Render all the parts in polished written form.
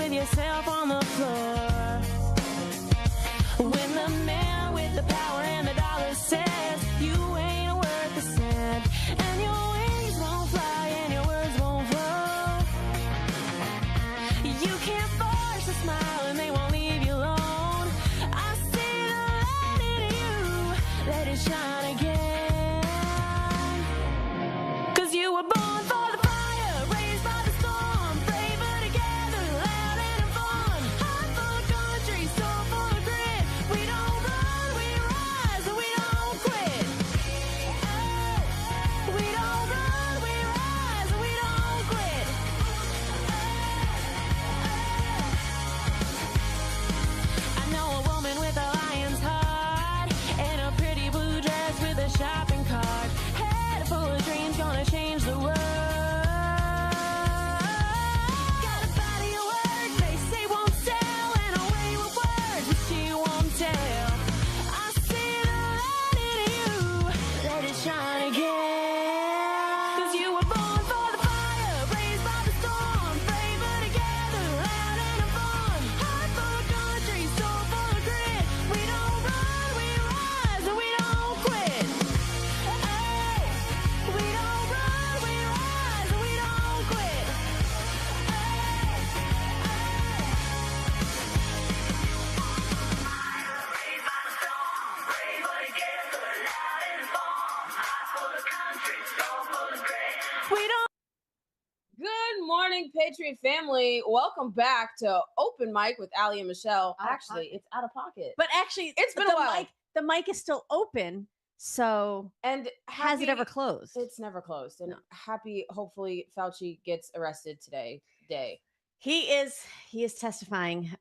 with yourself on the floor. When the man with the power and the dollar says you ain't worth a cent, and your wings won't fly and your words won't flow. You can't force a smile and they won't leave you alone. I see the light in you, let it shine again. 'Cause you were born for the fire, raised by the storm, braver together, loud and in fun. Heart full of country, soul full of grit. We don't run, we rise, and we don't quit. Oh, we don't run, we rise, and we don't quit. I know a woman with a lion's heart and a pretty blue dress with a shopping cart. Head full of dreams, gonna change the world. Got a body of work they say won't sell, and a way with words but she won't tell. I see the light in you, let it shine again. 'Cause you were born for the fire, raised by the storm, braver together, loud and in fun. Heart full of country, soul full of grit. We don't run, we rise, and we don't quit. Hey, we don't run, we rise, and we don't quit. We don't. Good morning, Patriot family. Welcome back to Open Mic with Ali and Michelle. Out of Actually, pocket. it's out of pocket. But actually, It's been the a while. The mic is still open. So And has it happy- ever closed? It's never closed. And No. happy, hopefully, Fauci gets arrested today. He is testifying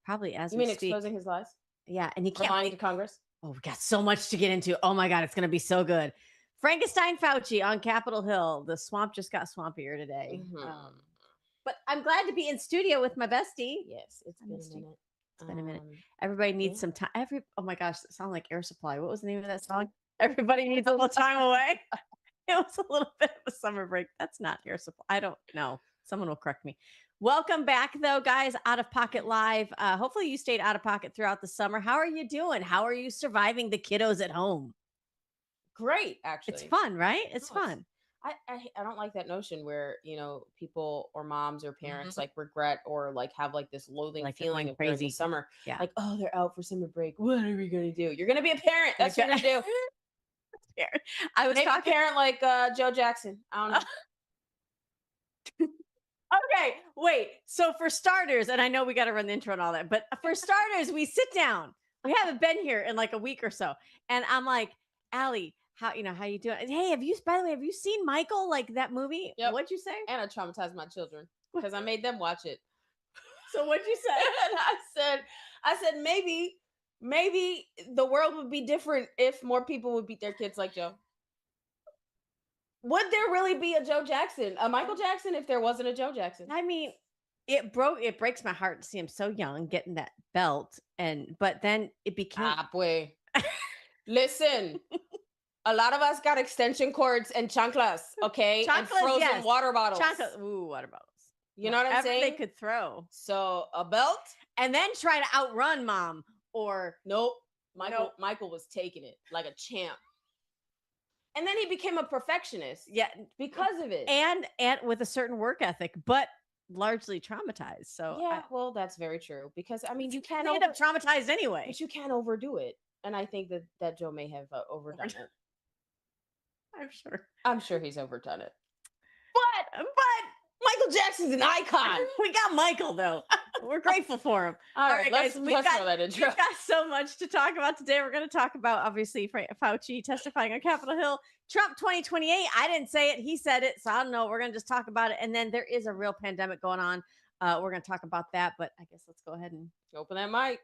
probably as You we mean speak. exposing his lies? Yeah, and he For can't lying wait. to Congress? Oh, we got so much to get into. Oh my God, it's gonna be so good. Frankenstein Fauci on Capitol Hill. The swamp just got swampier today. Mhm. But I'm glad to be in studio with my bestie. Yes, it's I been a missed you. minute. It's been a minute. Um, Everybody needs yeah. some time. Oh my gosh, it sounded like Air Supply. What was the name of that song? Everybody needs a little time away. It was a little bit of a summer break. That's not Air Supply. I don't know. Someone will correct me. Welcome back, though, guys. Out of Pocket Live. Hopefully, you stayed out of pocket throughout the summer. How are you doing? How are you surviving the kiddos at home? Great, actually. It's fun, right? It's No, fun. I don't like that notion where, people or moms or parents like regret or like have like this loathing Like they're feeling going of during the crazy. summer. Yeah. Like, oh, they're out for summer break. What are we gonna do? You're gonna be a parent. That's what you're gonna do. I was Maybe a talking. parent like Joe Jackson. I don't know. Okay, wait. So for starters, and I know we got to run the intro and all that, but for starters, we sit down. We haven't been here in like a week or so, and I'm like, Allie, how you doing? And, hey, by the way, have you seen Michael, like that movie? Yep. What'd you say? And I traumatized my children because I made them watch it. So what'd you say? And I said maybe the world would be different if more people would beat their kids like Joe. Would there really be a Joe Jackson, a Michael Jackson, if there wasn't a Joe Jackson? I mean, it breaks my heart to see him so young getting that belt, but then it became boy. Listen, a lot of us got extension cords and chanclas, okay? And Chanclas, frozen yes. water bottles. Ooh, water bottles. You know what I'm Whatever saying? they could throw. So a belt? And then try to outrun mom or Nope. Michael was taking it like a champ. And then he became a perfectionist. yeah, Because of it. and with a certain work ethic, but largely traumatized. So Yeah, well, that's very true. Because I mean, you can't they end up traumatized anyway. but you can't overdo it. And I think that Joe may have overdone it. I'm sure he's overdone it. But Michael Jackson's an icon. we got Michael though. We're grateful for him. All right, guys, let's throw that intro. We've got so much to talk about today. We're going to talk about obviously Fauci testifying on Capitol Hill, Trump 2028. I didn't say it; he said it, so I don't know. We're going to just talk about it, and then there is a real pandemic going on. We're going to talk about that, but I guess let's go ahead and Open that mic.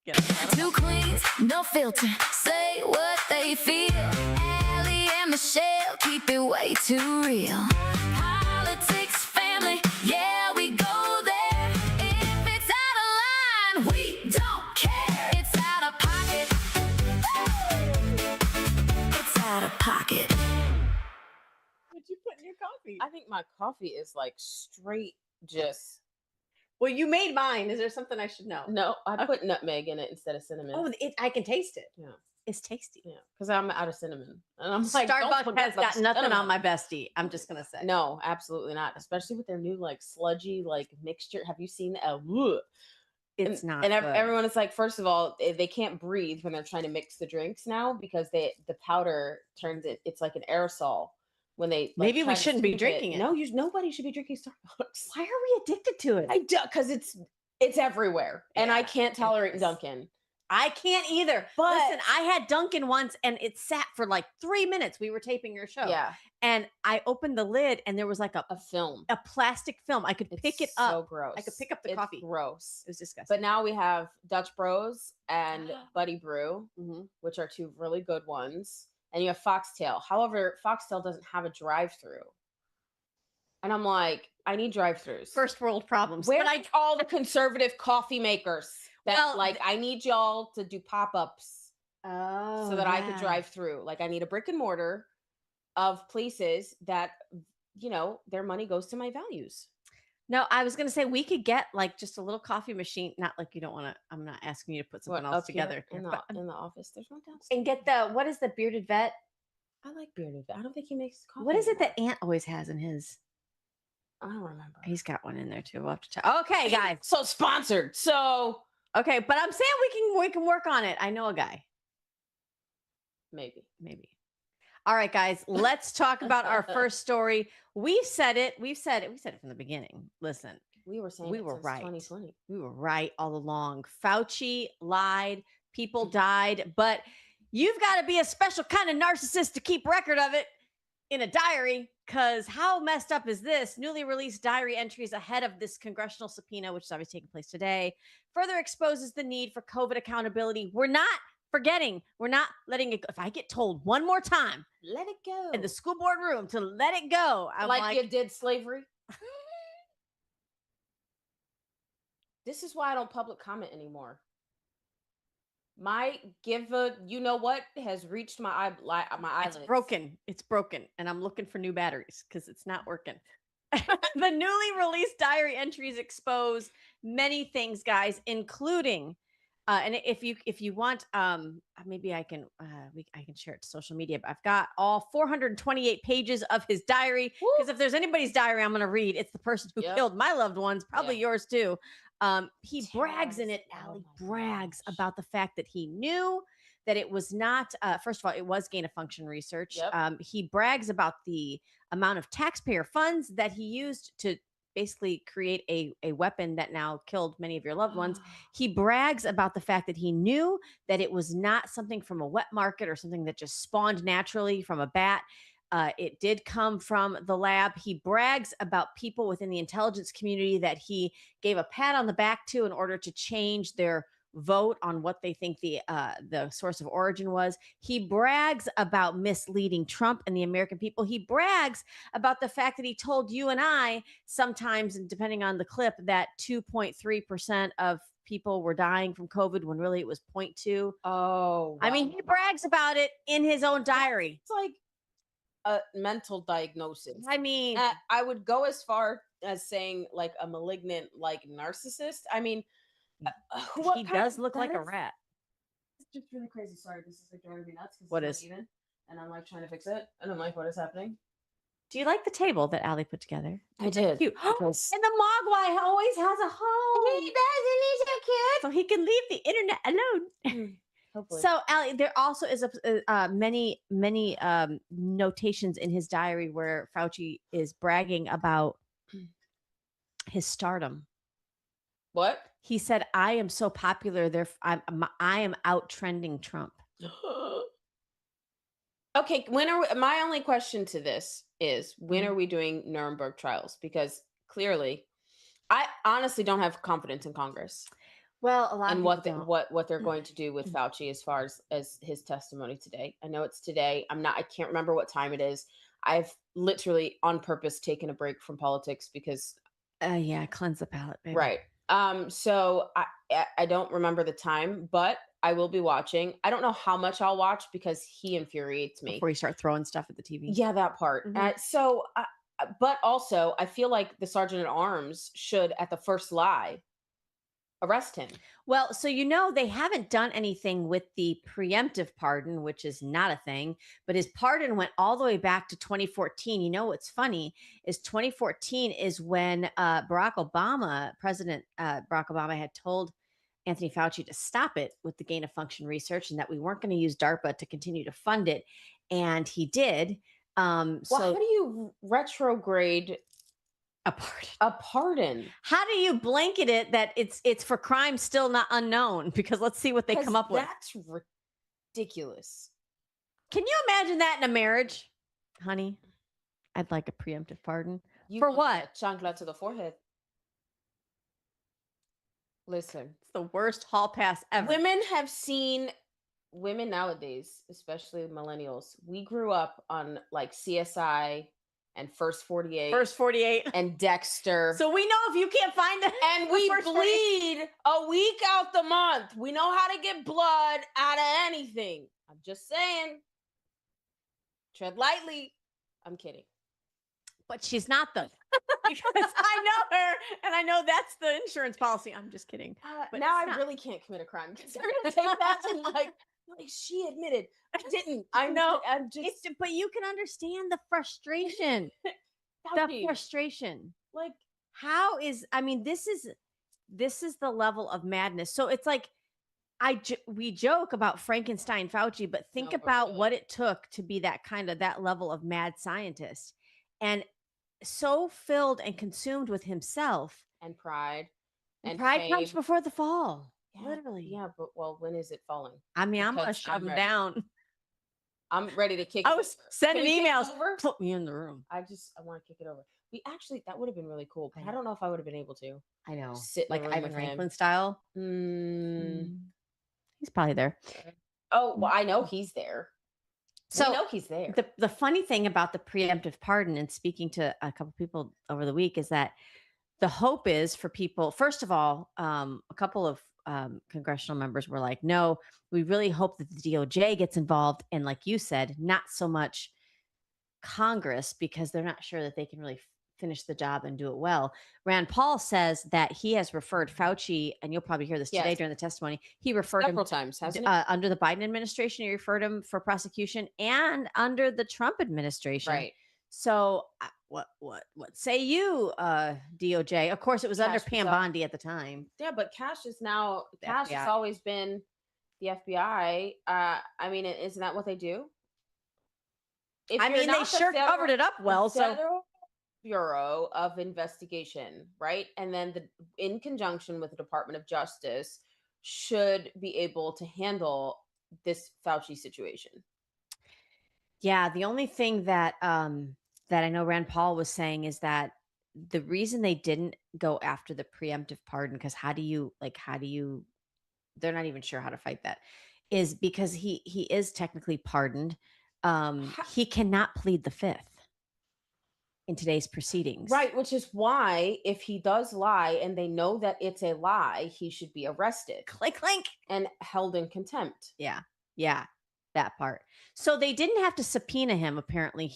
get it. Two queens, no filter, say what they feel. Allie and Michelle keep it way too real. Politics, family, yeah, we go there. If it's out of line, we don't care. It's out of pocket. It's out of pocket. What'd you put in your coffee? I think my coffee is like straight just Well, you made mine. Is there something I should know? No, I put nutmeg in it instead of cinnamon. Oh, I can taste it. Yeah. It's tasty. Yeah, because I'm out of cinnamon, and I'm like, don't Starbucks forget has about got nothing on cinnamon. my bestie. I'm just gonna say. No, absolutely not. Especially with their new like sludgy like mixture. Have you seen that? It's not. And good. everyone is like, first of all, they can't breathe when they're trying to mix the drinks now because the powder turns it. It's like an aerosol when they. Like, Maybe we try to shouldn't be scoop drinking it. No, nobody should be drinking Starbucks. Why are we addicted to it? I do because it's everywhere, and I Yeah, can't it tolerate is. Dunkin'. I can't either. But- Listen, I had Dunkin' once and it sat for like 3 minutes. We were taping your show. Yeah, And I opened the lid and there was like a film. a plastic film. I could pick it It's so up. gross. I could pick up the It's coffee. Gross. It was disgusting. But now we have Dutch Bros and Buddy Brew, Mhm. which are two really good ones. And you have Foxtail. However, Foxtail doesn't have a drive-through. And I'm like, I need drive-throughs. First world problems. Where But are all the conservative coffee makers that Well, like I need y'all to do pop-ups oh, so that I could drive through. Like I need a brick and mortar of places that their money goes to my values. No, I was going to say we could get like just a little coffee machine. Not like you don't want to. I'm not asking you to put something else up here together. in but- the office? There's one downstairs. and get what is the bearded vet? I like Bearded. I don't think he makes coffee. What is it anymore. that Aunt always has in his? I don't remember. He's got one in there too. We'll have to check. Okay, guys. So sponsored. So Okay, but I'm saying we can work on it. I know a guy. maybe. All right, guys. Let's talk about our first story. We've said it from the beginning. Listen, We were saying We it were since right. 2020. we were right all along. Fauci lied. People died, but you've got to be a special kind of narcissist to keep record of it in a diary. Because how messed up is this? Newly released diary entries ahead of this congressional subpoena, which is obviously taking place today, further exposes the need for COVID accountability. We're not forgetting. We're not letting it go. If I get told one more time Let it go. in the school board room to let it go, I'm like you did slavery. This is why I don't public comment anymore. My has reached my eyelids. it's broken. It's broken. And I'm looking for new batteries because it's not working. The newly released diary entries expose many things, guys, including and if you want, maybe I can share it to social media. But I've got all 428 pages of his diary because if there's anybody's diary I'm going to read, it's the person who Yep. killed my loved ones, probably Yeah. yours too. He brags in it. Terrorists. Oh Allie my brags gosh. about the fact that he knew that it was not. First of all, it was gain of function research. Yep. He brags about the amount of taxpayer funds that he used to basically create a weapon that now killed many of your loved ones. He brags about the fact that he knew that it was not something from a wet market or something that just spawned naturally from a bat. It did come from the lab. He brags about people within the intelligence community that he gave a pat on the back to in order to change their vote on what they think the source of origin was. He brags about misleading Trump and the American people. He brags about the fact that he told you and I sometimes, and depending on the clip, that 2.3% of people were dying from COVID when really it was 0.2. Oh, I mean, wow. he brags about it in his own diary. It's like a mental diagnosis. I mean, I would go as far as saying like a malignant, like narcissist. I mean, what he kind does of- look like a that's- rat. It's just really crazy. Sorry, this is like driving me nuts. 'Cause What it's is? not even, and I'm like trying to fix it, and I'm like, what is happening? Do you like the table that Allie put together? I did. Cute. because- And the Mogwai always has a home. He does, and he's so cute. So he can leave the internet alone. Hopefully. So, Allie, there also is many notations in his diary where Fauci is bragging about his stardom. what? He said, "I am so popular, I am out trending Trump." Okay, my only question to this is when are we doing Nuremberg trials? Because clearly, I honestly don't have confidence in Congress Well, a lot and of what people don't. what they're going to do with Fauci as far as his testimony today. I know it's today. I can't remember what time it is. I've literally on purpose taken a break from politics because Yeah, cleanse the palate, baby. right. So I don't remember the time, but I will be watching. I don't know how much I'll watch because he infuriates me. Before you start throwing stuff at the TV. Yeah, that part. Mhm. So but also I feel like the sergeant at arms should, at the first lie, arrest him. Well, so they haven't done anything with the preemptive pardon, which is not a thing, but his pardon went all the way back to 2014. You know what's funny is 2014 is when President Barack Obama had told Anthony Fauci to stop it with the gain of function research and that we weren't going to use DARPA to continue to fund it. And he did. Well, So how do you retrograde a pardon. a pardon? How do you blanket it that it's for crimes still not unknown? Because let's see what they come up with. That's ridiculous. Can you imagine that in a marriage? Honey, I'd like a preemptive pardon. You For put what? a chancla to the forehead. Listen, It's the worst hall pass ever. women nowadays, especially millennials, we grew up on like CSI and First 48 First 48. and Dexter. So we know if you can't find it. And we bleed a week out the month. We know how to get blood out of anything. I'm just saying. Tread lightly. I'm kidding. But she's not though. Because I know her and I know that's the insurance policy. I'm just kidding. But Now it's I not. really can't commit a crime because they're gonna take that and like she admitted I didn't. I know. I'm just But you can understand the frustration. The Fauci, frustration. like How is this is the level of madness. So it's like we joke about Frankenstein Fauci, but think No, but about really. what it took to be that level of mad scientist and so filled and consumed with himself. and pride And pride comes fame. before the fall. Yeah, Literally. Yeah, but when is it falling? I'm gonna Because shove I'm him ready. down. I'm ready to kick. I it was over. sending Can we kick it emails. over? Put me in the room. I want to kick it over. That would have been really cool, but I I know. don't know if I would have been able to. I know. Sit in the Like room Ivan with him. Franklin style. He's probably there. Oh, well, I know he's there. So we know he's there. the funny thing about the preemptive pardon, and speaking to a couple people over the week, is that the hope is for people. First of all, a couple of congressional members were like, "No, we really hope that the DOJ gets involved," and like you said, not so much Congress because they're not sure that they can really finish the job and do it well. Rand Paul says that he has referred Fauci, and you'll probably hear this today Yes. during the testimony. He referred him Several times, hasn't he? under the Biden administration. He referred him for prosecution, and under the Trump administration. Right. So what say you, DOJ? Of course, it was under Cash Pam was up. Bondi at the time. Yeah, but Cash has FBI. always been the FBI. Isn't that what they do? If I you're mean, they not the sure covered it up well. So Federal Bureau of Investigation, right? And then in conjunction with the Department of Justice, should be able to handle this Fauci situation. yeah, the only thing that that I know Rand Paul was saying is that the reason they didn't go after the preemptive pardon, because how do you they're not even sure how to fight that, is because he is technically pardoned. He cannot plead the fifth in today's proceedings. Right, which is why if he does lie and they know that it's a lie, he should be arrested Click, clink. and held in contempt. Yeah, that part. So they didn't have to subpoena him. Apparently,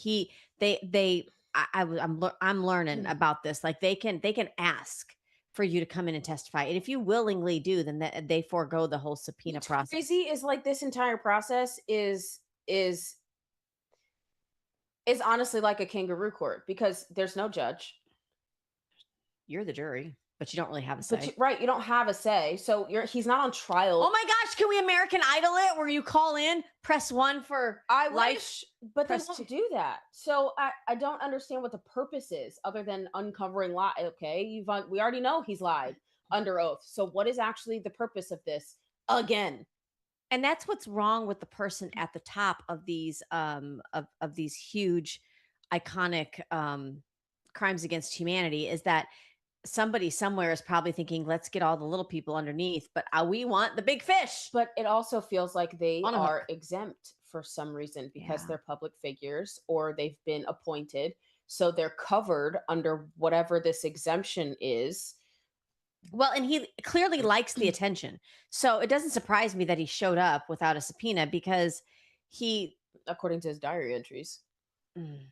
I'm learning about this. Like they can ask for you to come in and testify, and if you willingly do, then they forego the whole subpoena What's process. crazy is like this entire process is honestly like a kangaroo court because there's no judge. You're the jury, but you don't really have a say. But you don't have a say. So he's not on trial. Oh my gosh, can we American Idol it where you call in, press 1 for I life? wish, but they press don't 2. do that. So I don't understand what the purpose is other than uncovering lie. Okay, we already know he's lied under oath. So what is actually the purpose of this again? And that's what's wrong with the person at the top of these of these huge iconic crimes against humanity, is that somebody somewhere is probably thinking, let's get all the little people underneath, but we want the big fish. But it also feels like they On a are hook. exempt for some reason because Yeah. they're public figures or they've been appointed. So they're covered under whatever this exemption is. Well, and he clearly likes the attention. So it doesn't surprise me that he showed up without a subpoena because he According to his diary entries. Mm.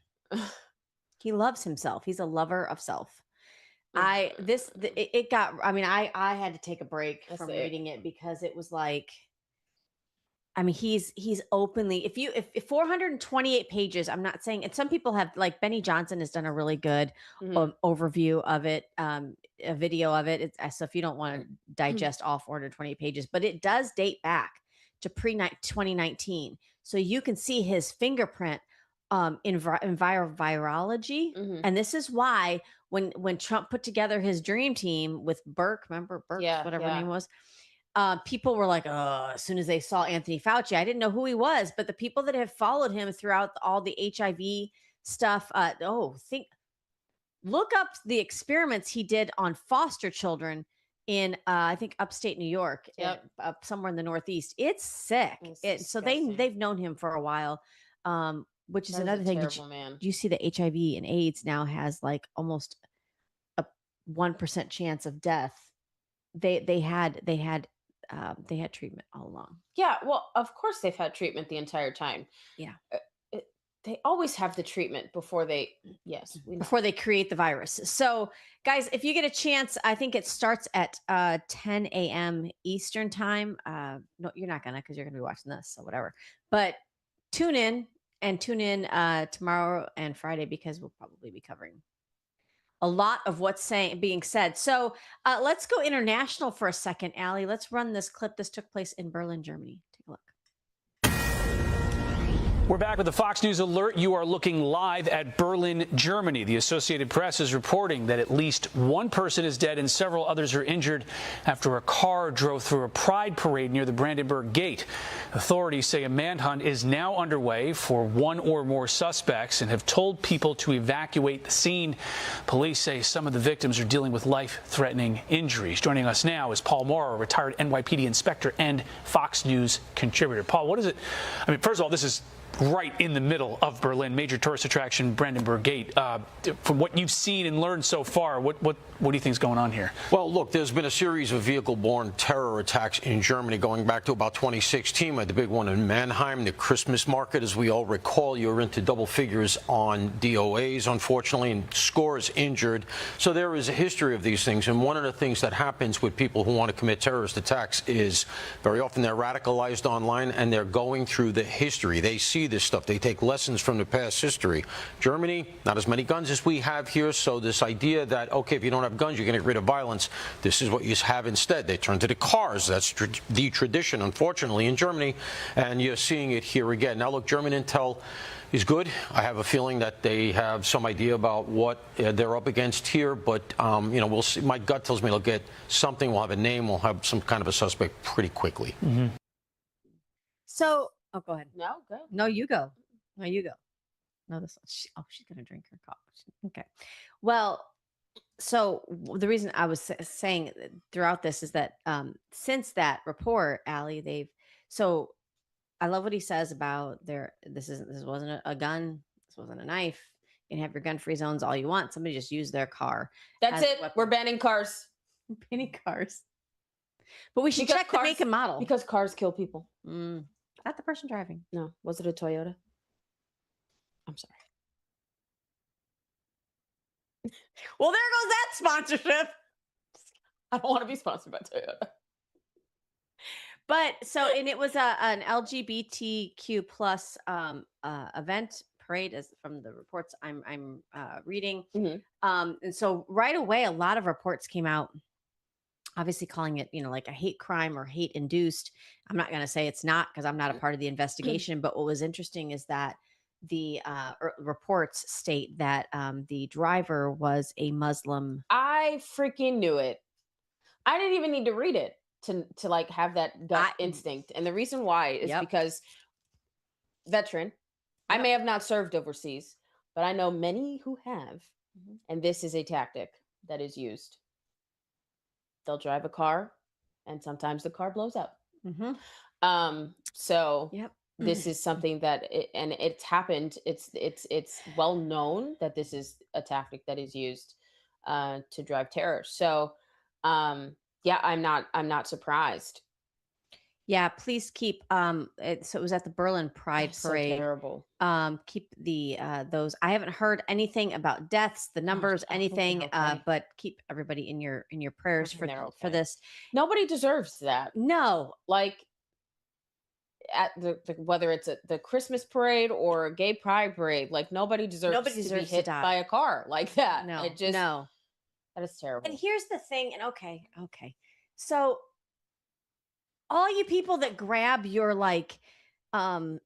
He loves himself. He's a lover of self. Mhm. It got, I mean, I had to take a break That's from it. reading it because it was like, I mean, he's openly, if 428 pages, I'm not saying, and some people have, like Benny Johnson has done a really good Mhm. overview of it, a video of it. So if you don't want to digest all 428 pages, but it does date back to pre 2019, so you can see his fingerprint virology. Mhm. And this is why when Trump put together his dream team with Burke, remember Burke's Yeah, whatever yeah. name was, people were like, oh, as soon as they saw Anthony Fauci, I didn't know who he was, but the people that have followed him throughout all the HIV stuff, look up the experiments he did on foster children in, I think upstate New York, Yep. up somewhere in the Northeast. It's sick. It's So disgusting. they've known him for a while, which is That is another a thing. terrible man. Do you see that HIV and AIDS now has like almost a 1% chance of death? They had treatment all along. Yeah, well, of course they've had treatment the entire time. Yeah. They always have the treatment before they. Yes, we know. Before they create the virus. So, guys, if you get a chance, I think it starts at 10 a.m. Eastern time. No, you're not gonna, because you're gonna be watching this, so whatever. But tune in tomorrow and Friday, because we'll probably be covering a lot of what's being said. So let's go international for a second, Allie. Let's run this clip. This took place in Berlin, Germany. Take a look. We're back with the Fox News alert. You are looking live at Berlin, Germany. The Associated Press is reporting that at least one person is dead and several others are injured after a car drove through a pride parade near the Brandenburg Gate. Authorities say a manhunt is now underway for one or more suspects and have told people to evacuate the scene. Police say some of the victims are dealing with life-threatening injuries. Joining us now is Paul Morrow, retired NYPD inspector and Fox News contributor. Paul, what is it? I mean, first of all, this is right in the middle of Berlin, major tourist attraction, Brandenburg Gate. From what you've seen and learned so far, what do you think is going on here? Well, look, there's been a series of vehicle-borne terror attacks in Germany going back to about 2016. We had the big one in Mannheim, the Christmas market. As we all recall, you're into double figures on DOAs, unfortunately, and scores injured. So there is a history of these things. And one of the things that happens with people who want to commit terrorist attacks is very often they're radicalized online and they're going through the history. They see this stuff. They take lessons from the past history. Germany, not as many guns as we have here, so this idea that, okay, if you don't have guns, you're going to get rid of violence, this is what you have instead. They turn to the cars. That's the tradition, unfortunately, in Germany, and you're seeing it here again. Now, look, German intel is good. I have a feeling that they have some idea about what they're up against here, but, we'll see. My gut tells me they'll get something. We'll have a name. We'll have some kind of a suspect pretty quickly. Mm-hmm. So, go ahead. No, go. No, you go. No, you go. No, this one. She's going to drink her coffee. Okay. Well, so the reason I was saying throughout this is that since that report, Allie, so I love what he says about this wasn't a gun. This wasn't a knife. You can have your gun-free zones all you want. Somebody just used their car. That's as a it. weapon. We're banning cars. Banning cars. But we should Because check the make and model. Because cars kill people. Not the person driving. No. Was it a Toyota? I'm sorry. Well, there goes that sponsorship. I don't want to be sponsored by Toyota. But so, and it was an LGBTQ plus event parade, as from the reports I'm reading. Mm-hmm. And so right away, a lot of reports came out, obviously calling it, like a hate crime or hate induced. I'm not going to say it's not, because I'm not a part of the investigation. But what was interesting is that the reports state that the driver was a Muslim. I freaking knew it. I didn't even need to read it to like have that gut instinct. And the reason why is because veteran, I may have not served overseas, but I know many who have. And this is a tactic that is used. They'll drive a car and sometimes the car blows up. So this is something that and it's happened. It's well known that this is a tactic that is used to drive terror. So I'm not surprised. Yeah, please keep so it was at the Berlin Pride So Parade. terrible. Keep the those. I haven't heard anything about deaths, the numbers, I hope they're anything, okay. but keep everybody in your prayers Hoping for they're for okay. this. Nobody deserves that. No, Like at the whether it's the Christmas parade or a gay pride parade, like nobody nobody deserves to be deserves to hit die. by a car like that. No, It just no. that is And terrible. here's the thing, and okay. So all you people that grab your like um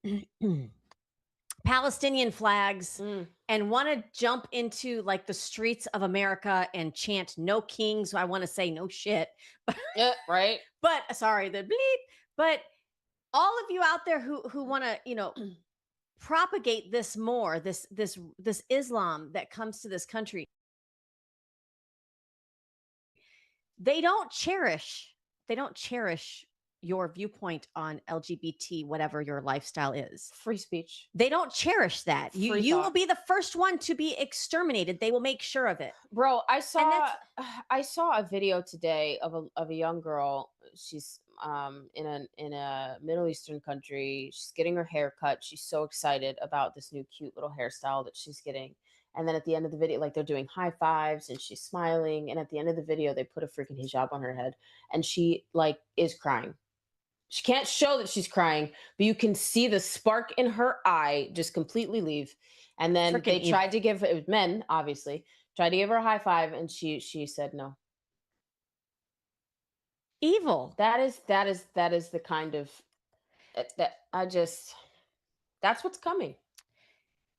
Palestinian flags Mm. and want to jump into like the streets of America and chant no kings, I want to say no shit. Yeah, right. But sorry, the bleep. But all of you out there who want to, propagate this more, this Islam that comes to this country, they don't cherish your viewpoint on LGBT, whatever your lifestyle is. Free speech. They don't cherish that. You Free you will thought. be the first one to be exterminated. They will make sure of it. Bro, that's- I saw a video today of a young girl. She's in a Middle Eastern country. She's getting her hair cut. She's so excited about this new cute little hairstyle that she's getting. And then at the end of the video, like they're doing high fives and she's smiling. And at the end of the video, they put a freaking hijab on her head and she like is crying. She can't show that she's crying, but you can see the spark in her eye just completely leave. And then Freaking they evil. tried to give it was men, obviously, tried to give her a high five, and she said no. Evil. That is the kind of that I just that's what's coming.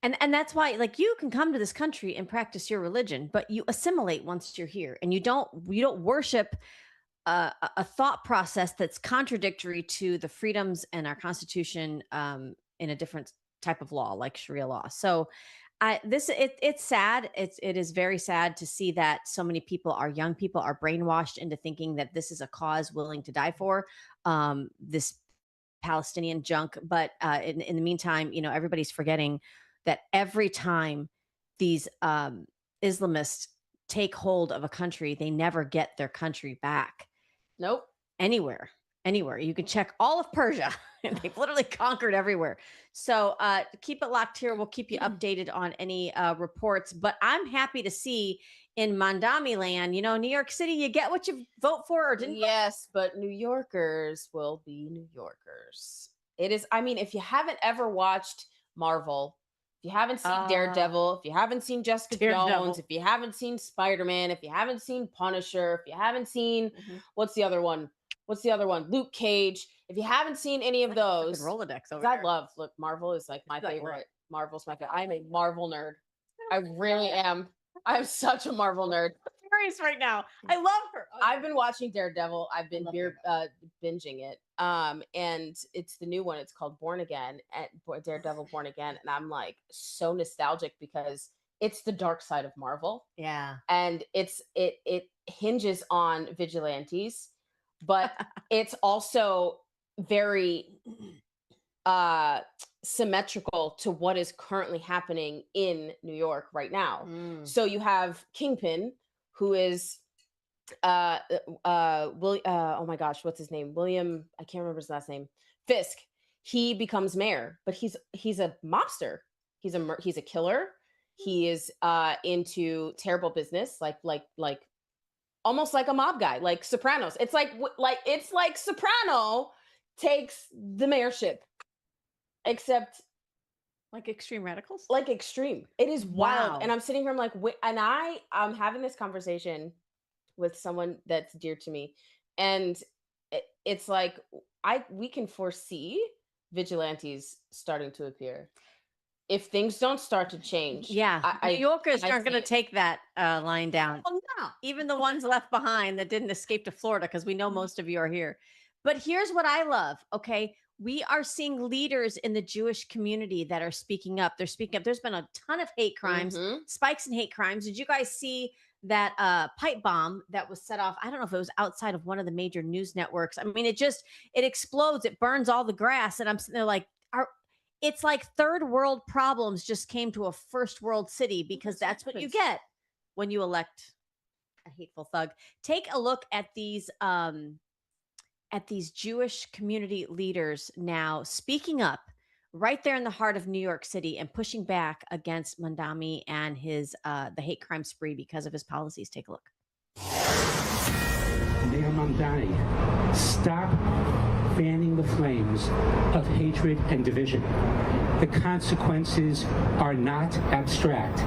And that's why, like, you can come to this country and practice your religion, but you assimilate once you're here, and you don't worship a thought process that's contradictory to the freedoms and our Constitution, in a different type of law, like Sharia law. So, it's sad. It is very sad to see that so many people, our young people, are brainwashed into thinking that this is a cause willing to die for. This Palestinian junk, but in the meantime, everybody's forgetting that every time these Islamists take hold of a country, they never get their country back. Nope. Anywhere. You can check all of Persia, and they've literally conquered everywhere. So keep it locked here. We'll keep you updated on any reports. But I'm happy to see in Mandami land, New York City, you get what you vote for or didn't. Yes, but New Yorkers will be New Yorkers. It is, I mean, if you haven't ever watched Marvel, if you haven't seen Daredevil, if you haven't seen Jessica Jones, if you haven't seen Spider-Man, if you haven't seen Punisher, if you haven't seen what's the other one? Luke Cage. If you haven't seen any of those, Rolodex over I love Marvel is like my favorite. Marvel's my favorite. I'm a Marvel nerd. I really am. I'm such a Marvel nerd. Furious right now. I love her. I've been watching Daredevil. I've been binging it. And it's the new one. It's called Born Again, Daredevil Born Again. And I'm like so nostalgic because it's the dark side of Marvel. Yeah. And it hinges on vigilantes, but it's also very symmetrical to what is currently happening in New York right now. So you have Kingpin, who is oh my gosh, what's his name? William, I can't remember his last name. Fisk. He becomes mayor, but he's a mobster. He's a killer. He is into terrible business, like almost like a mob guy, like Sopranos. It's like Soprano takes the mayorship, except like extreme radicals. Like extreme. It is wild. Wow. And I'm sitting here, I'm like, and I'm having this conversation with someone that's dear to me, and it's like we can foresee vigilantes starting to appear if things don't start to change. Yeah, New Yorkers aren't going to take that line down. Oh, no. Even the ones left behind that didn't escape to Florida, because we know most of you are here. But here's what I love. Okay, we are seeing leaders in the Jewish community that are speaking up. They're speaking up. There's been a ton of hate crimes, spikes in hate crimes. Did you guys see that pipe bomb that was set off? I don't know if it was outside of one of the major news networks. I mean, it explodes. It burns all the grass. And I'm sitting there like, it's like third world problems just came to a first world city, because that's what you get when you elect a hateful thug. Take a look at these at these Jewish community leaders now speaking up right there in the heart of New York City and pushing back against Mandami and his the hate crime spree because of his policies. Take a look. Mayor Mamdani, stop fanning the flames of hatred and division. The consequences are not abstract.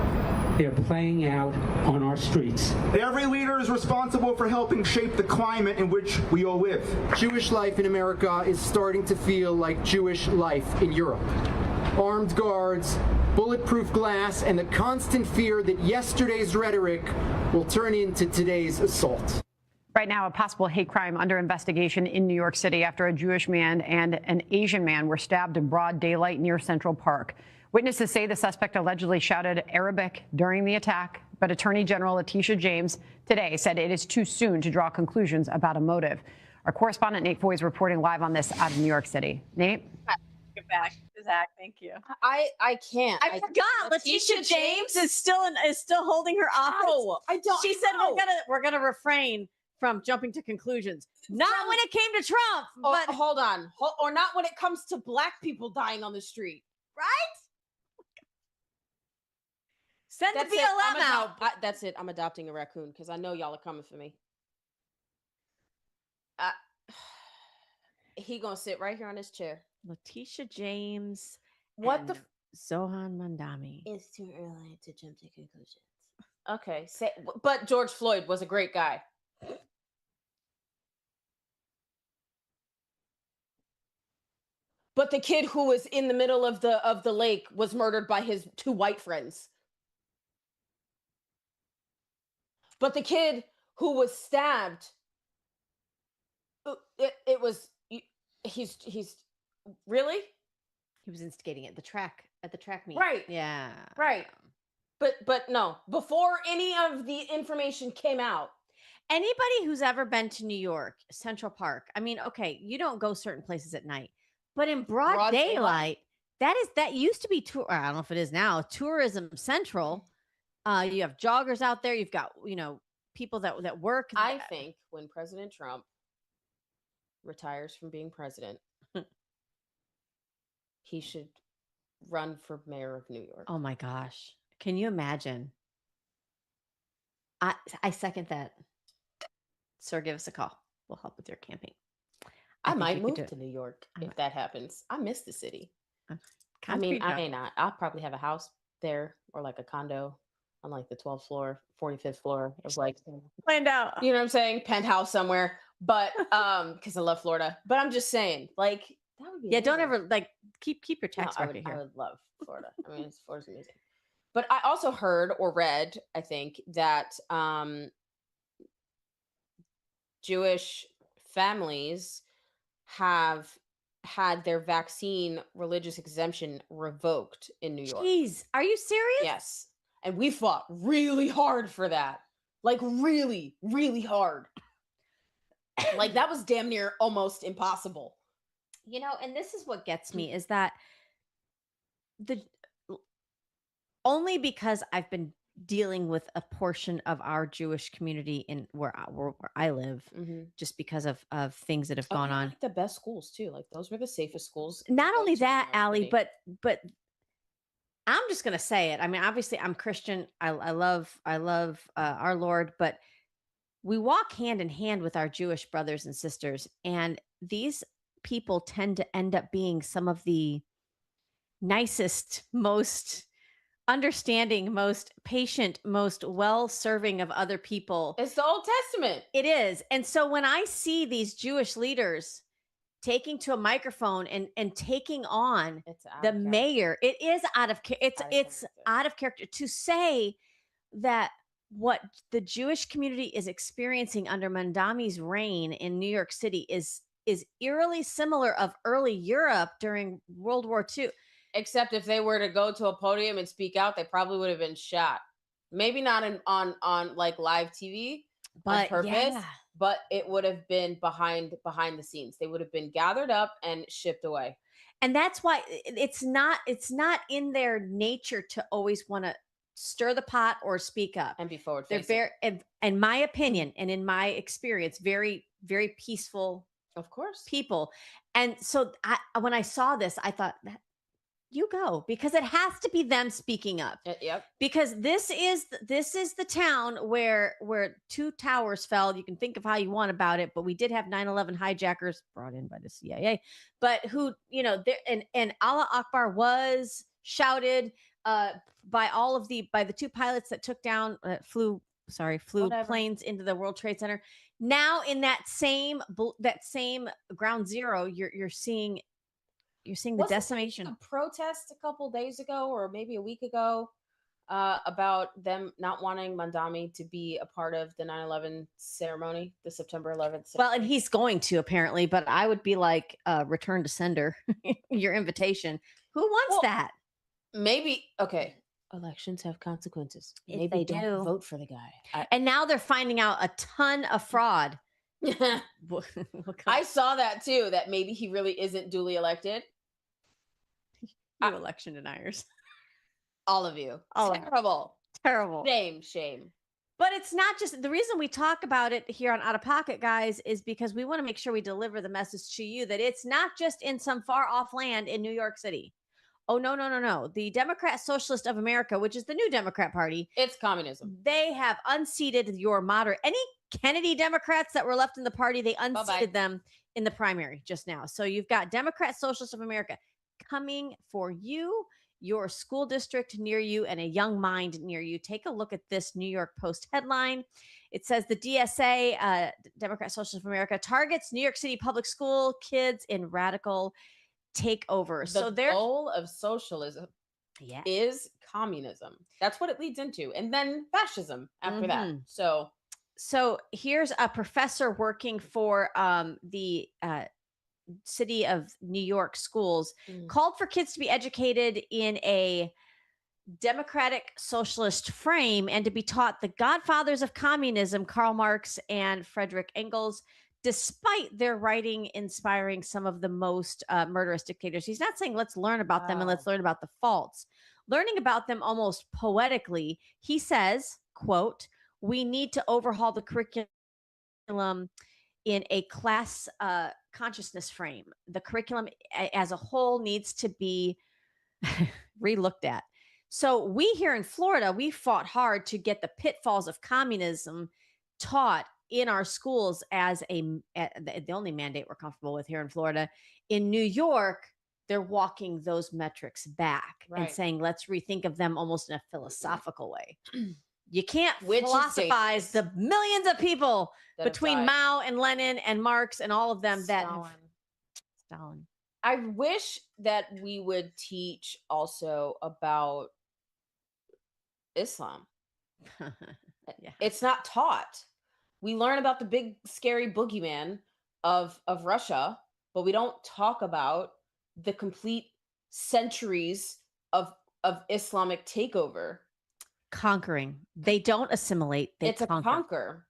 They're playing out on our streets. Every leader is responsible for helping shape the climate in which we all live. Jewish life in America is starting to feel like Jewish life in Europe. Armed guards, bulletproof glass, and the constant fear that yesterday's rhetoric will turn into today's assault. Right now, a possible hate crime under investigation in New York City after a Jewish man and an Asian man were stabbed in broad daylight near Central Park. Witnesses say the suspect allegedly shouted Arabic during the attack, but Attorney General Letitia James today said it is too soon to draw conclusions about a motive. Our correspondent Nate Foy is reporting live on this out of New York City. Nate? Get back, Zach. Thank you. I can't. I forgot. Letitia James is still holding her office. No, I don't. She said we're gonna refrain from jumping to conclusions. Not when it came to Trump, but hold on, or not when it comes to black people dying on the street, right? Send the BLM out. That's it. I'm adopting a raccoon because I know y'all are coming for me. He gonna sit right here on this chair. Letitia James. What the? Zohan Mandami. It's too early to jump to conclusions. Okay, but George Floyd was a great guy. But the kid who was in the middle of the lake was murdered by his two white friends. But the kid who was stabbed, he's really? He was instigating it at the track meet. Right. Yeah. Right. But no, before any of the information came out. Anybody who's ever been to New York, Central Park, I mean, okay, you don't go certain places at night, but in broad daylight, that used to be I don't know if it is now, tourism central. You have joggers out there. You've got, people that work. I think when President Trump retires from being president, he should run for mayor of New York. Oh my gosh. Can you imagine? I second that. Sir, give us a call. We'll help with your campaign. I might move to New York if that happens. I miss the city. I may not. I'll probably have a house there or like a condo on like the 12th floor, 45th floor of like planned out. You know what I'm saying? Penthouse somewhere. But because I love Florida. But I'm just saying, like, that would be amazing. Don't ever keep your tax record here. I would love Florida. I mean, Florida's amazing. But I also heard or read, I think, that Jewish families have had their vaccine religious exemption revoked in New York. Jeez, are you serious? Yes. And we fought really hard for that. Like really, really hard. Like that was damn near almost impossible. And this is what gets me is that only because I've been dealing with a portion of our Jewish community in where I live, just because of things that have gone on. Like the best schools too. Like those were the safest schools. Not only that, Allie, but I'm just gonna say it. I mean, obviously, I'm Christian. I love our Lord, but we walk hand in hand with our Jewish brothers and sisters, and these people tend to end up being some of the nicest, most understanding, most patient, most well-serving of other people. It's the Old Testament. It is. And so when I see these Jewish leaders taking to a microphone and taking on the mayor, it is out of character to say that what the Jewish community is experiencing under Mandami's reign in New York City is eerily similar of early Europe during World War II. Except if they were to go to a podium and speak out, they probably would have been shot. Maybe not on like live TV on purpose, but it would have been behind the scenes. They would have been gathered up and shipped away. And that's why it's not in their nature to always want to stir the pot or speak up and be forward facing. They're very, in my opinion and in my experience, very, very peaceful Of course. people. And so when I saw this, I thought, you go, because it has to be them speaking up. Yep. Because this is the town where 2 towers fell. You can think of how you want about it, but we did have 9/11 hijackers brought in by the CIA, but who, and Allah Akbar was shouted by the 2 pilots that took down flew Whatever. planes into the World Trade Center. Now in that same ground zero, you're seeing the Wasn't there decimation. a protest a couple days ago, or maybe a week ago, about them not wanting Mandami to be a part of the 9/11 ceremony, the September 11th ceremony. Well, and he's going to, apparently, but I would be like, return to sender your invitation. Who wants that? Maybe, okay, elections have consequences. If Maybe they don't do. vote for the guy. And now they're finding out a ton of fraud. I saw that too, that maybe he really isn't duly elected. You election deniers. All of you. All of you. Terrible. Terrible. Shame. But it's not just the reason we talk about it here on Out of Pocket, guys, is because we want to make sure we deliver the message to you that it's not just in some far off land in New York City. Oh, no. The Democrat Socialist of America, which is the new Democrat Party, it's communism. They have unseated your moderate. Any Kennedy Democrats that were left in the party, they unseated them in the primary just now. So you've got Democrat Socialist of America coming for you, your school district near you, and a young mind near you. Take a look at this New York Post headline. It says the DSA, Democrat Socialist of America, targets New York City public school kids in radical takeover. The goal of socialism is communism. That's what it leads into. And then fascism after that. So here's a professor working for the city of New York schools, called for kids to be educated in a democratic socialist frame and to be taught the godfathers of communism, Karl Marx and Frederick Engels, despite their writing inspiring some of the most murderous dictators. He's not saying let's learn about them and let's learn about the faults. Learning about them almost poetically, he says, quote, "We need to overhaul the curriculum in a class consciousness frame. The curriculum as a whole needs to be re-looked at." So we here in Florida, we fought hard to get the pitfalls of communism taught in our schools as the only mandate we're comfortable with here in Florida. In New York, they're walking those metrics back and saying, let's rethink of them almost in a philosophical way. You can't philosophize the millions of people between Mao and Lenin and Marx and all of them Stalin. I wish that we would teach also about Islam. It's not taught. We learn about the big scary boogeyman of Russia, but we don't talk about the complete centuries of Islamic takeover. Conquering. They don't assimilate. They conquer.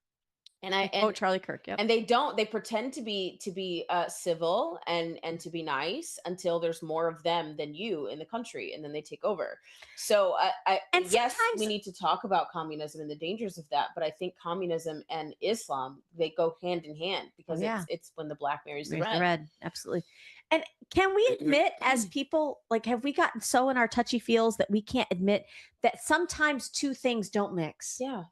And Charlie Kirk. Yep. And they pretend to be civil and to be nice until there's more of them than you in the country, and then they take over. So yes, we need to talk about communism and the dangers of that, but I think communism and Islam, they go hand in hand because it's when the black marries the red. Absolutely. And can we admit as people, like, have we gotten so in our touchy feels that we can't admit that sometimes two things don't mix? Yeah.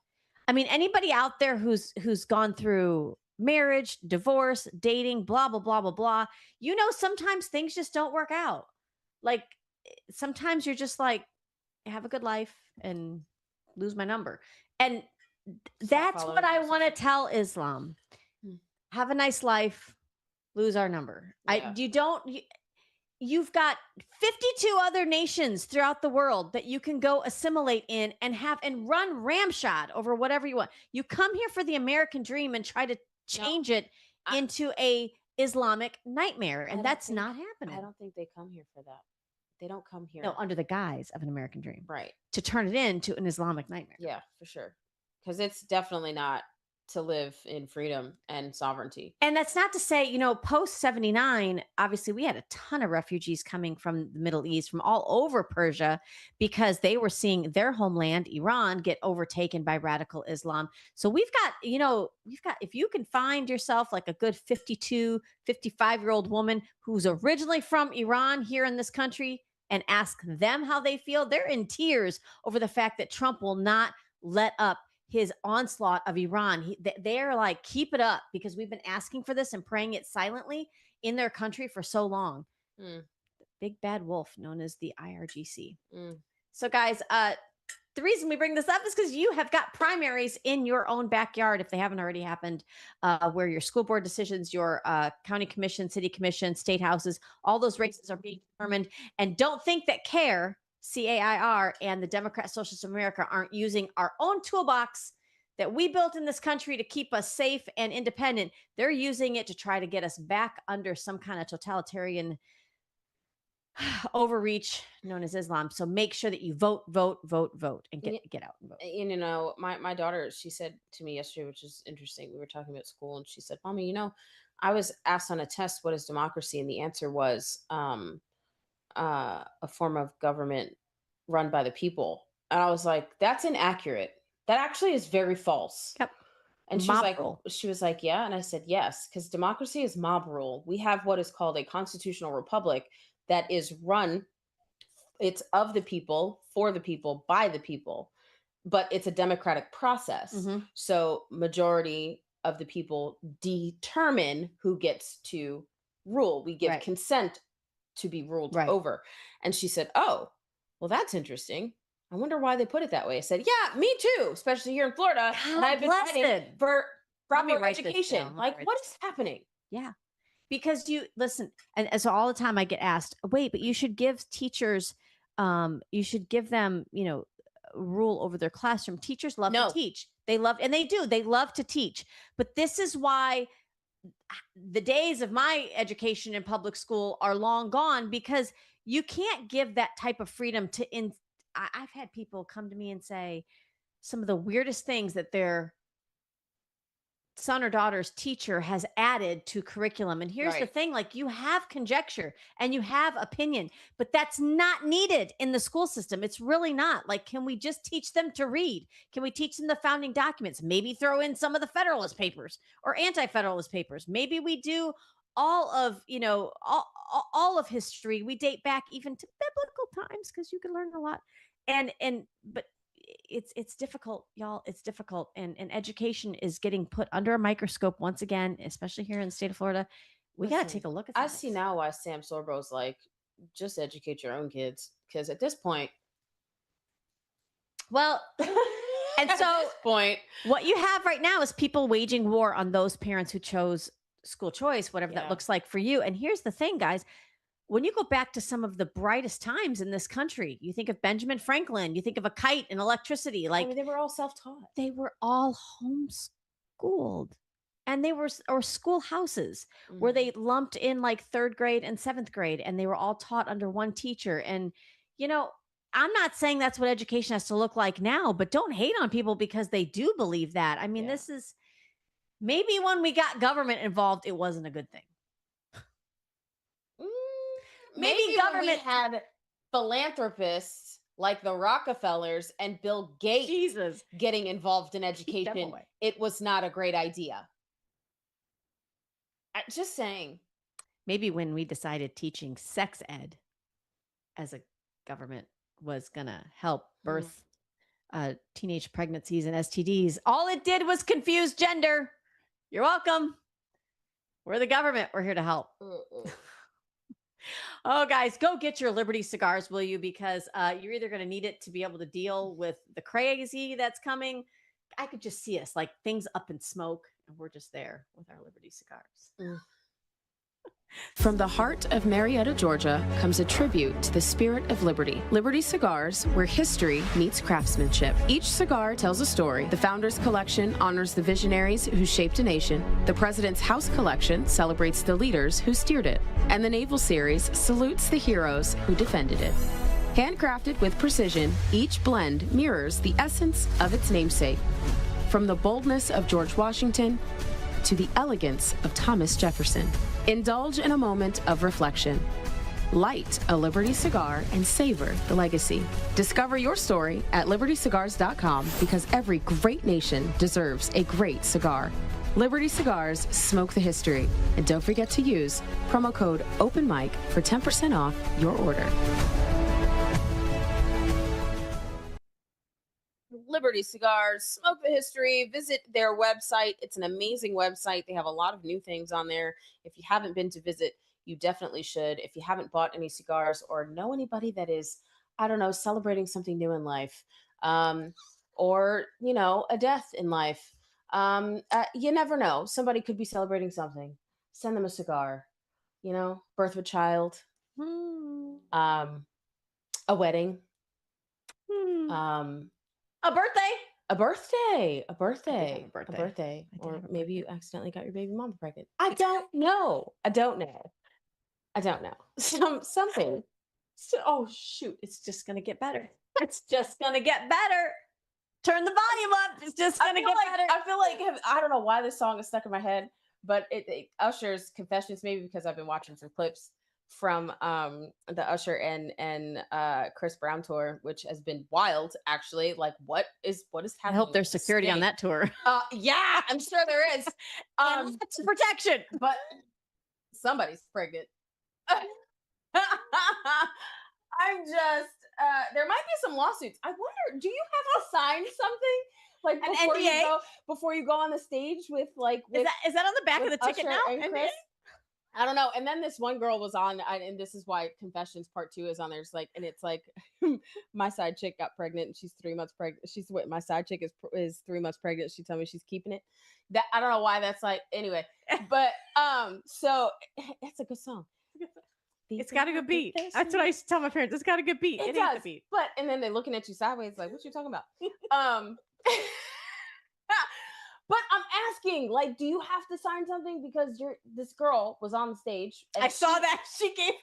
I mean, anybody out there who's gone through marriage, divorce, dating, blah, blah, blah, blah, blah, sometimes things just don't work out. Like, sometimes you're just like, have a good life and lose my number. And that's what I want to tell Islam. Have a nice life, lose our number. Yeah. You've got 52 other nations throughout the world that you can go assimilate in and run ramshot over whatever you want. You come here for the American dream and try to change it into a Islamic nightmare. And that's not happening. I don't think they come here for that. They don't come here. No, under the guise of an American dream. Right. To turn it into an Islamic nightmare. Yeah, for sure. Because it's definitely not to live in freedom and sovereignty. And that's not to say, you know, post 79, obviously we had a ton of refugees coming from the Middle East, from all over Persia, because they were seeing their homeland, Iran, get overtaken by radical Islam. So we've got, you know, if you can find yourself like a good 52, 55-year-old woman who's originally from Iran here in this country and ask them how they feel, they're in tears over the fact that Trump will not let up his onslaught of Iran. They're like, keep it up, because we've been asking for this and praying it silently in their country for so long. The big bad wolf known as the IRGC. So guys, the reason we bring this up is because you have got primaries in your own backyard, if they haven't already happened, where your school board decisions, your county commission, city commission, state houses, all those races are being determined. And don't think that CAIR and the Democrat Socialists of America aren't using our own toolbox that we built in this country to keep us safe and independent. They're using it to try to get us back under some kind of totalitarian overreach known as Islam. So make sure that you vote, and get out and vote. You know, my daughter, she said to me yesterday, which is interesting. We were talking about school, and she said, "Mommy, you know, I was asked on a test, what is democracy?" And the answer was a form of government run by the people. And I was like, that's inaccurate. That actually is very false. Yep. And she was like, yeah. And I said, yes, because democracy is mob rule. We have what is called a constitutional republic that is run. It's of the people, for the people, by the people, but it's a democratic process. So majority of the people determine who gets to rule. We give consent to be ruled over. And she said, oh, well, that's interesting. I wonder why they put it that way. I said, yeah, me too, especially here in Florida. And I've been fighting for proper education. Like, what is happening? Yeah. Because you listen, and so all the time I get asked, wait, but you should give teachers, you should give them, you know, rule over their classroom. Teachers love to teach. They love to teach. But this is why the days of my education in public school are long gone, because you can't give that type of freedom to I've had people come to me and say some of the weirdest things that their son or daughter's teacher has added to curriculum. And here's the thing, like, you have conjecture and you have opinion, but that's not needed in the school system. It's really not. Like, can we just teach them to read? Can we teach them the founding documents? Maybe throw in some of the Federalist Papers or Anti-Federalist Papers. Maybe we do all of, you know, all of history. We date back even to biblical times, because you can learn a lot. But it's difficult, y'all. It's difficult. And education is getting put under a microscope once again, especially here in the state of Florida. We got to take a look at that. I see now why Sam Sorbro's like, just educate your own kids. Because at this point, well, and so what you have right now is people waging war on those parents who chose school choice, whatever that looks like for you. And here's the thing, guys. When you go back to some of the brightest times in this country, you think of Benjamin Franklin, you think of a kite and electricity. Like, I mean, they were all self-taught. They were all homeschooled, and they were, or schoolhouses where they lumped in like 3rd grade and 7th grade, and they were all taught under one teacher. And, you know, I'm not saying that's what education has to look like now, but don't hate on people because they do believe that. I mean, this is maybe when we got government involved, it wasn't a good thing. Maybe government had philanthropists like the Rockefellers and Bill Gates getting involved in education. It was not a great idea. Just saying. Maybe when we decided teaching sex ed as a government was going to help birth teenage pregnancies and STDs, all it did was confuse gender. You're welcome. We're the government. We're here to help. Oh, guys, go get your Liberty cigars, will you? Because you're either going to need it to be able to deal with the crazy that's coming. I could just see us like things up in smoke, and we're just there with our Liberty cigars. From the heart of Marietta, Georgia, comes a tribute to the spirit of liberty. Liberty Cigars, where history meets craftsmanship. Each cigar tells a story. The Founders Collection honors the visionaries who shaped a nation. The President's House Collection celebrates the leaders who steered it. And the Naval Series salutes the heroes who defended it. Handcrafted with precision, each blend mirrors the essence of its namesake. From the boldness of George Washington to the elegance of Thomas Jefferson. Indulge in a moment of reflection. Light a Liberty cigar and savor the legacy. Discover your story at libertycigars.com because every great nation deserves a great cigar. Liberty Cigars, smoke the history. And don't forget to use promo code OpenMic for 10% off your order. Liberty Cigars, smoke the history. Visit their website. It's an amazing website. They have a lot of new things on there. If you haven't been to visit, you definitely should. If you haven't bought any cigars or know anybody that is, I don't know, celebrating something new in life, or, you know, a death in life, you never know. Somebody could be celebrating something. Send them a cigar, you know, birth of a child, a wedding, a birthday. A birthday, a birthday, I did have a birthday. a birthday, I did or have a maybe you accidentally got your baby mama pregnant. I don't know. I don't know. I don't know. Something. So, oh shoot, it's just gonna get better. It's just gonna get better. Turn the volume up. It's just gonna get better. I feel like I don't know why this song is stuck in my head, but it Usher's Confessions, maybe because I've been watching some clips from the Usher and Chris Brown tour, which has been wild actually. Like what is happening? I hope there's security on that tour. Yeah, I'm sure there is. And lots of protection. But somebody's pregnant. I'm just there might be some lawsuits. I wonder, do you have to sign something like An before NDA? before you go on the stage with like Is that on the back of the ticket Usher now? and NDA? Chris? I don't know. And then this one girl was on, and this is why Confessions Part 2 is on there. It's like, and it's like, my side chick got pregnant, and she's 3 months pregnant. My side chick is 3 months pregnant. She told me she's keeping it. That I don't know why that's like. Anyway, but so it's a good song. It's got a good beat. That's what I used to tell my parents. It's got a good beat. It It ain't does. the beat. But and then they're looking at you sideways, like, what you talking about? But I'm asking, like, do you have to sign something because this girl was on the stage? And I saw that she gave,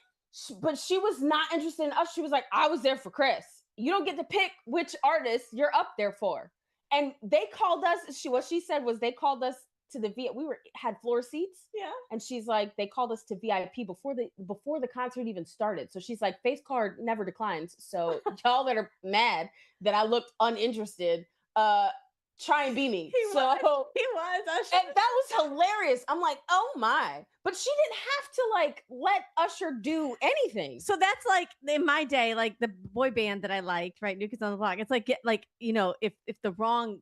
but she was not interested in us. She was like, I was there for Chris. You don't get to pick which artist you're up there for. And they called us. What she said was they called us to the VIP. We had floor seats. Yeah. And she's like, they called us to VIP before the concert even started. So she's like, face card never declines. So y'all that are mad that I looked uninterested, try and be me. He was. Usher. And that was hilarious. I'm like, oh my. But she didn't have to like let Usher do anything. So that's like in my day, like the boy band that I liked, right? New Kids on the Block. It's like you know, if the wrong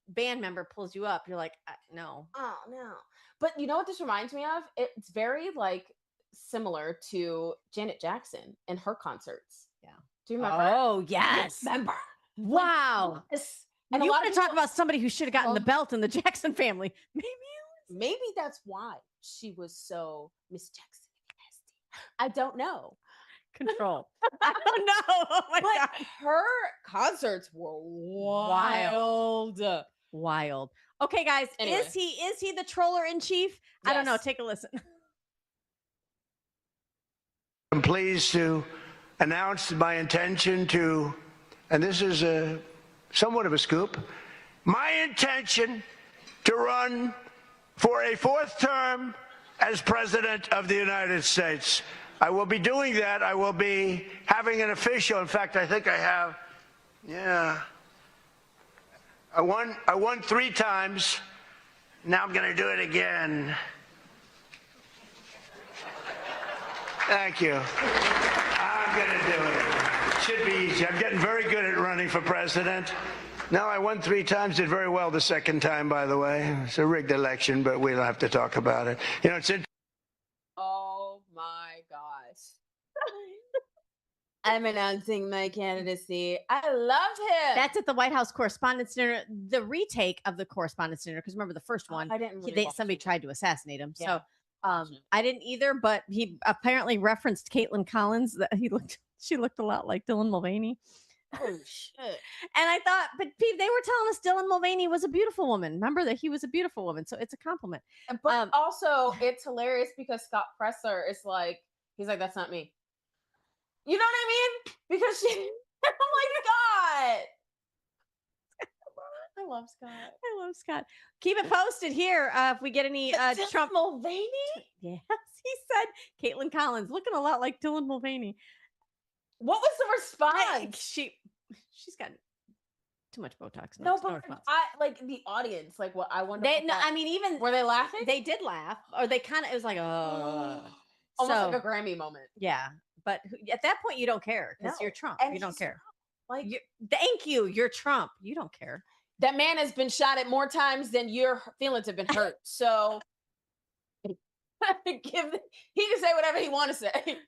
band member pulls you up, you're like, no. Oh no. But you know what this reminds me of? It's very like similar to Janet Jackson and her concerts. Yeah. Do you remember? Oh yes. Remember. Wow. Yes. And And you a lot want of to talk people- about somebody who should have gotten the belt in the Jackson family. Maybe that's why she was so Miss Jackson. I don't know. Control. I don't know. Oh my God. Her concerts were wild. Wild. Okay, guys. Anyway. Is he the troller in chief? I don't know. Yes. Take a listen. I'm pleased to announce my intention to, and this is somewhat of a scoop, my intention to run for a 4th term as President of the United States. I will be doing that. I will be having an official, in fact, I think I have, I won 3 times. Now I'm going to do it again. Thank you. I'm going to do it. Should be easy. I'm getting very good at running for president. No, I won 3 times, did very well the second time, by the way. It's a rigged election, but we don't have to talk about it. You know, it's interesting. Oh my gosh. I'm announcing my candidacy. I love him. That's at the White House Correspondents' Dinner, the retake of the Correspondents' Dinner. Because remember the first one, I didn't really watch somebody it. tried to assassinate him. Yeah. So I didn't either, but he apparently referenced Caitlin Collins that she looked a lot like Dylan Mulvaney. Oh shit. And I thought, but Pete, they were telling us Dylan Mulvaney was a beautiful woman. Remember that he was a beautiful woman. So it's a compliment. But also it's hilarious because Scott Presler is like, he's like, that's not me. You know what I mean? Because she, oh my God. I love Scott. I love Scott. Keep it posted here if we get any Trump. Mulvaney? Yes, he said Caitlin Collins looking a lot like Dylan Mulvaney. What was the response? She's got too much Botox. No, but I like the audience. Like, what I wonder. I mean, even were they laughing? They did laugh, or they kind of. It was like, almost so, like a Grammy moment. Yeah, but at that point, you don't care because you're Trump. And you don't care. Like, thank you. You're Trump. You don't care. That man has been shot at more times than your feelings have been hurt. So he can say whatever he want to say.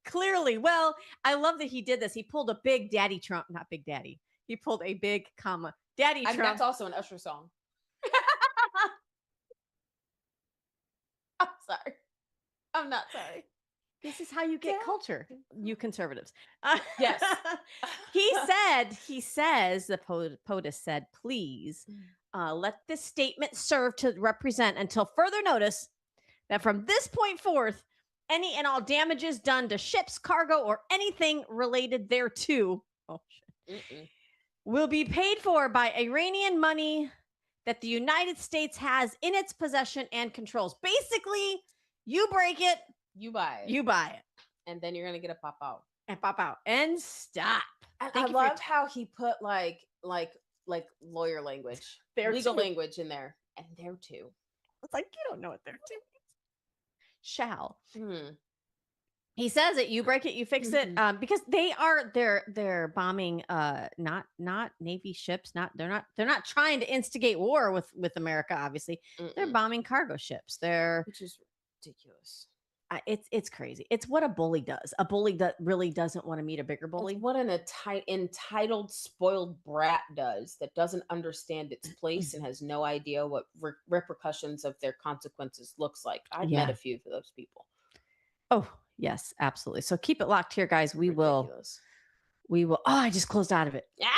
Clearly. Well, I love that he did this. He pulled a big Daddy Trump, not Big Daddy. He pulled a big comma Daddy Trump. That's also an Usher song. I'm sorry. I'm not sorry. This is how you get culture, you conservatives. Yes. He says, the POTUS said, please let this statement serve to represent until further notice that from this point forth, any and all damages done to ships, cargo, or anything related thereto will be paid for by Iranian money that the United States has in its possession and controls. Basically, you break it, you buy it. You buy it. And then you're going to get a pop out. And pop out. And stop. And I loved how he put like lawyer language, legal language in there. And there too. It's like, you don't know what they're doing. Shall. He says it, you break it, you fix it. Because they're bombing not Navy ships, they're not trying to instigate war with America, obviously. They're bombing cargo ships. Which is ridiculous. It's crazy. It's what a bully does. A bully that really doesn't want to meet a bigger bully. It's what an entitled, spoiled brat does that doesn't understand its place and has no idea what repercussions of their consequences looks like. I've met a few of those people. Oh, yes, absolutely. So keep it locked here, guys. We will. Oh, I just closed out of it. Yeah.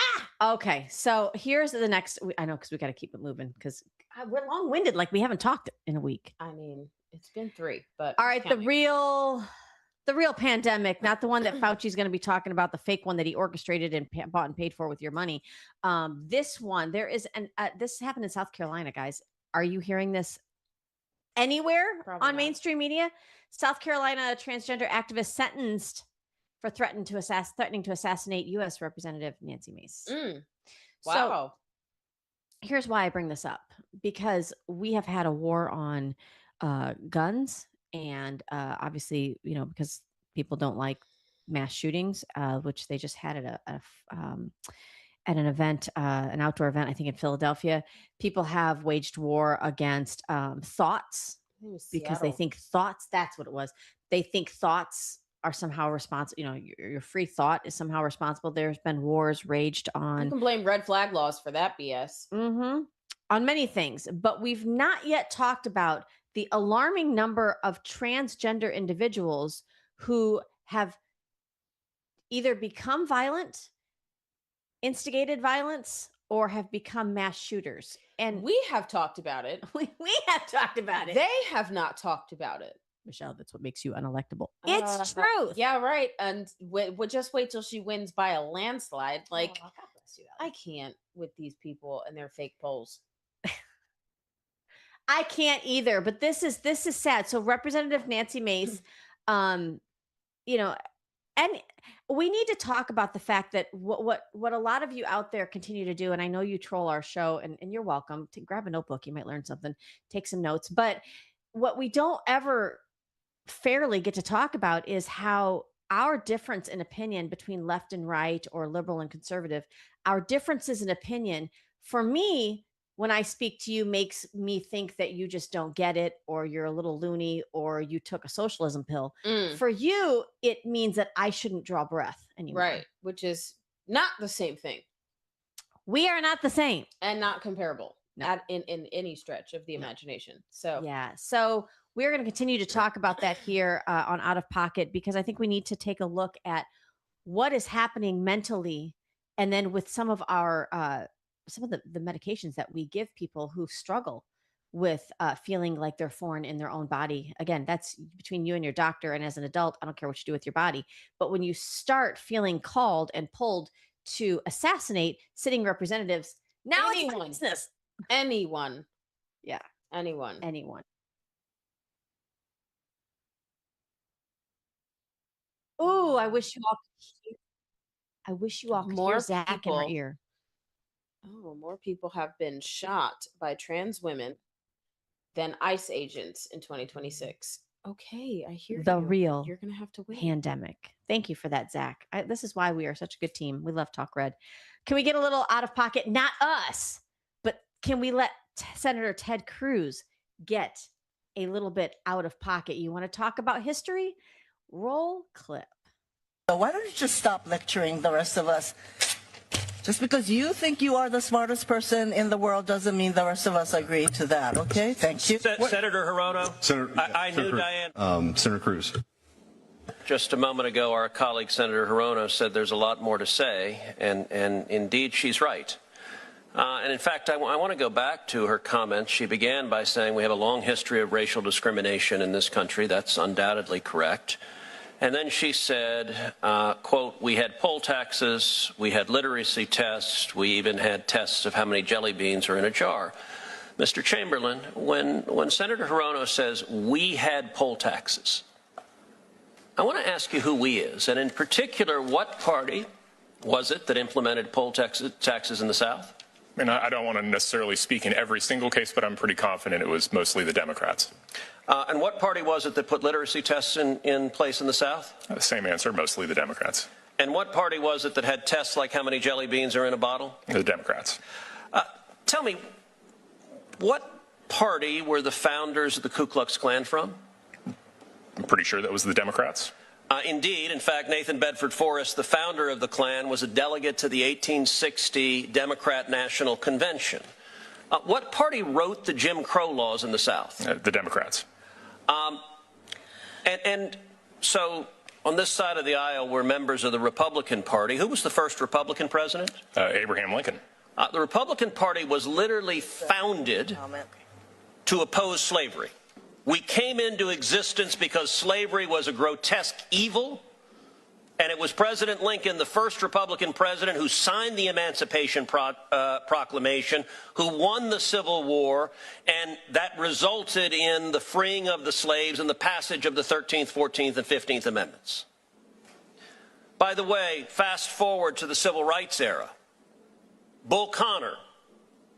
Okay. So here's the next. I know, because we got to keep it moving because we're long-winded. Like we haven't talked in a week. I mean, it's been 3, but all right. The real pandemic, not the one that Fauci's going to be talking about, the fake one that he orchestrated and bought and paid for with your money. This one, there is this happened in South Carolina, guys. Are you hearing this anywhere on mainstream media? South Carolina transgender activist sentenced for threatening to assassinate U.S. Representative Nancy Mace. Wow. So here's why I bring this up, because we have had a war on guns, and obviously, because people don't like mass shootings, which they just had at an event, an outdoor event, I think in Philadelphia. People have waged war against thoughts because they think thoughts. That's what it was. They think thoughts are somehow responsible. Your free thought is somehow responsible. There's been wars raged on. You can blame red flag laws for that BS. On many things, but we've not yet talked about the alarming number of transgender individuals who have either become violent, instigated violence, or have become mass shooters. And we have talked about it. We have talked about it. They have not talked about it. Michelle, that's what makes you unelectable. It's truth. Yeah, right. And just wait till she wins by a landslide. Like, God bless you, I can't with these people and their fake polls. I can't either, but this is sad. So Representative Nancy Mace, and we need to talk about the fact that what a lot of you out there continue to do, and I know you troll our show, and you're welcome to grab a notebook. You might learn something, take some notes. But what we don't ever fairly get to talk about is how our difference in opinion between left and right, or liberal and conservative, our differences in opinion, for me, when I speak to you, makes me think that you just don't get it, or you're a little loony, or you took a socialism pill. For you, it means that I shouldn't draw breath anymore. Right. Which is not the same thing. We are not the same. And not comparable in any stretch of the imagination. So, yeah. So we're going to continue to talk about that here on Out of Pocket, because I think we need to take a look at what is happening mentally. And then with some of our, some of the medications that we give people who struggle with feeling like they're foreign in their own body. Again, that's between you and your doctor. And as an adult, I don't care what you do with your body. But when you start feeling called and pulled to assassinate sitting representatives, Now Anyone. it's business. Anyone. Yeah. Anyone. Anyone. Ooh, I wish you all could hear. I wish you all could hear Zach in her ear. Oh, more people have been shot by trans women than ICE agents in 2026. Okay, I hear The you. real You're gonna have to wait. pandemic. Thank you for that, Zach. This is why we are such a good team. We love Talk Red. Can we get a little out of pocket? Not us, but can we let Senator Ted Cruz get a little bit out of pocket? You want to talk about history? Roll clip. So why don't you just stop lecturing the rest of us? Just because you think you are the smartest person in the world doesn't mean the rest of us agree to that, okay? Thank you. Senator Hirono, I knew Diane. Senator Cruz. Just a moment ago, our colleague Senator Hirono said there's a lot more to say, and indeed she's right. And in fact, I want to go back to her comments. She began by saying we have a long history of racial discrimination in this country. That's undoubtedly correct. And then she said, quote, we had poll taxes, we had literacy tests, we even had tests of how many jelly beans are in a jar. Mr. Chamberlain, when Senator Hirono says we had poll taxes, I want to ask you who we is, and in particular, what party was it that implemented poll taxes in the South? And I don't want to necessarily speak in every single case, but I'm pretty confident it was mostly the Democrats. And what party was it that put literacy tests in place in the South? Same answer, mostly the Democrats. And what party was it that had tests like how many jelly beans are in a bottle? The Democrats. Tell me, what party were the founders of the Ku Klux Klan from? I'm pretty sure that was the Democrats. Indeed. In fact, Nathan Bedford Forrest, the founder of the Klan, was a delegate to the 1860 Democrat National Convention. What party wrote the Jim Crow laws in the South? The Democrats. And so on this side of the aisle were members of the Republican Party. Who was the first Republican president? Abraham Lincoln. The Republican Party was literally founded to oppose slavery. We came into existence because slavery was a grotesque evil, and it was President Lincoln, the first Republican president, who signed the Emancipation Proclamation, who won the Civil War, and that resulted in the freeing of the slaves and the passage of the 13th, 14th, and 15th Amendments. By the way, fast forward to the Civil Rights era. Bull Connor,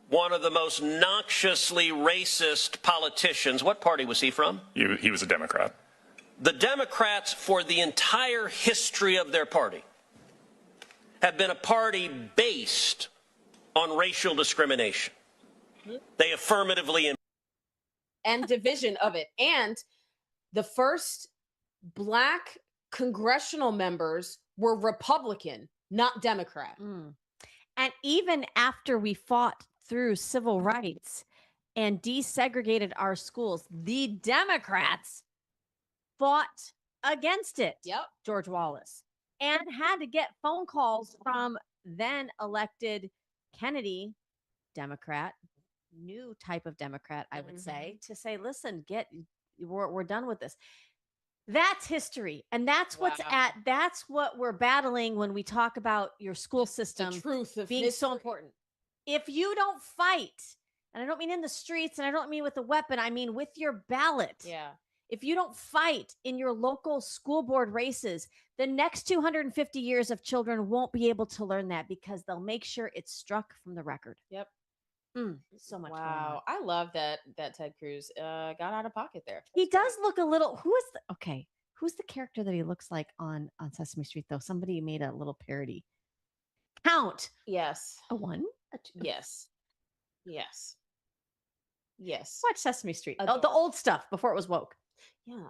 one of the most noxiously racist politicians. What party was he from? He was a Democrat. The Democrats, for the entire history of their party, have been a party based on racial discrimination. They affirmatively and division of it. And the first Black congressional members were Republican, not Democrat. And even after we fought through civil rights and desegregated our schools, the Democrats fought against it. Yep. George Wallace, and had to get phone calls from then elected Kennedy, Democrat, new type of Democrat, I would say, to say, listen, we're done with this. That's history. And that's that's what we're battling when we talk about your school system, the truth of being so important. If you don't fight, and I don't mean in the streets, and I don't mean with a weapon, I mean with your ballot. Yeah. If you don't fight in your local school board races, the next 250 years of children won't be able to learn that because they'll make sure it's struck from the record. Yep. So much. Wow. I love that Ted Cruz got out of pocket there. He does look a little, who's the character that he looks like on Sesame Street though? Somebody made a little parody. Count. Yes. A 1, a 2. Yes. Yes. Yes. Watch Sesame Street. Oh, the old stuff before it was woke. Yeah.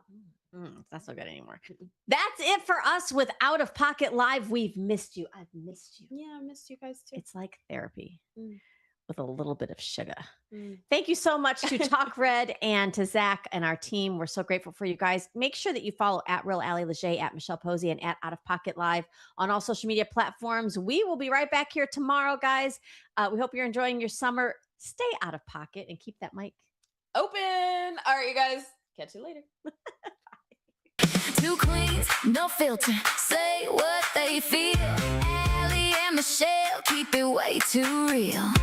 It's not so good anymore. That's it for us with Out of Pocket Live. We've missed you. I've missed you. Yeah, I missed you guys too. It's like therapy with a little bit of sugar. Thank you so much to Talk Red and to Zach and our team. We're so grateful for you guys. Make sure that you follow at Real Allie Leger, at Michelle Posey, and at Out of Pocket Live on all social media platforms. We will be right back here tomorrow, guys. We hope you're enjoying your summer. Stay out of pocket and keep that mic open. All right, you guys. Catch you later. Two queens, no filter, say what they feel. Allie and Michelle keep it way too real.